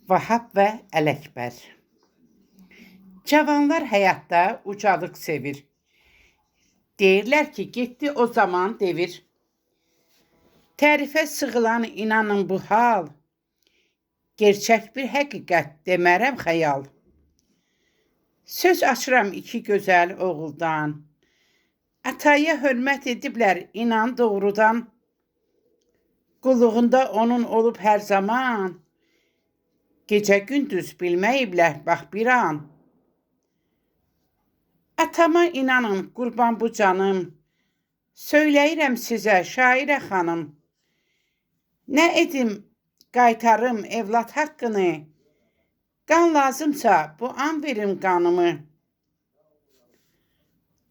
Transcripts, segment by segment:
Vahab və Ələkbər. Cavanlar həyatda ucalıq sevir. Deyirlər ki, getdi o zaman devir. Tərifə sığılan inanın bu hal, gerçək bir həqiqət demərəm xəyal. Söz açıram iki gözəl oğuldan, ataya hörmət ediblər inan doğrudan. Qulluğunda onun olub hər zaman, gecə gündüz bilməyiblər bax bir an. Atama inanın qurban bu canım, söyləyirəm sizə şairə xanım. Nə edim qaytarım evlad haqqını, qan lazımsa bu an verim qanımı.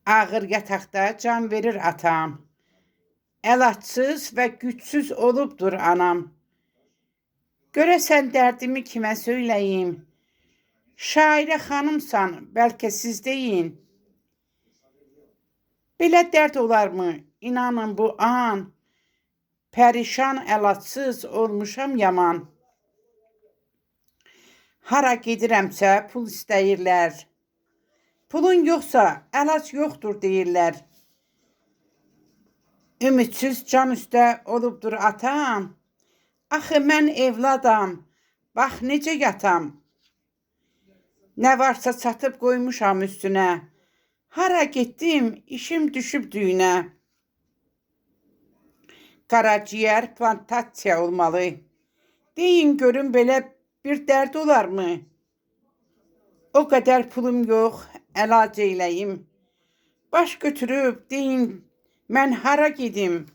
Ağır yataqda can verir atam, əlacsız və gücsüz olubdur anam. Görəsən dərdimi kimə söyləyim, şairə xanımsan bəlkə siz deyin. Belə dərd olarmı inanın bu an, pərişan əlacsız olmuşam yaman. Hara gedirəmsə pul istəyirlər, pulun yoxsa əlac yoxdur deyirlər. Ümidsiz can üstə olubdur atam, axı mən evladam, bax necə yatam. Nə varsa çatıb qoymuşam üstünə, hara getdim işim düşüb düyünə. Qaraciyər plantasiya olmalı, deyin görün belə bir dərd olarmı? O qədər pulum yox, əlac eyləyim. Baş götürüb deyin mən hara gedim?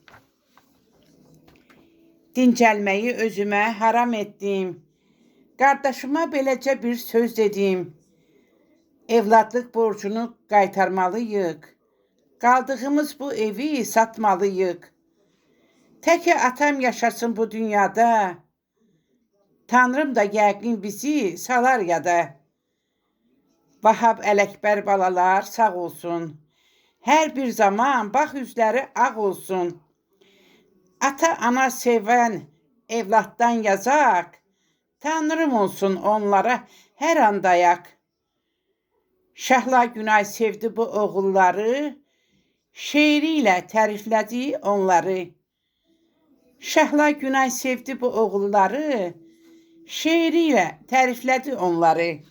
Dincəlməyi özümə haram etdim, qardaşıma beləcə bir söz dedim. Evladlıq borcunu qaytarmalıyıq, qaldığımız bu evi satmalıyıq. Təki atam yaşasın bu dünyada, Tanrım da yəqin bizi salar yada. Vahab Ələkbər balalar sağ olsun, hər bir zaman bax üzləri ağ olsun. Ata-ana sevən evladdan yazaq, Tanrım olsun onlara hər an dayaq. Şəhla Günay sevdi bu oğulları, şeiri ilə təriflədi onları. Şəhla Günay sevdi bu oğulları, şeiri ilə təriflədi onları.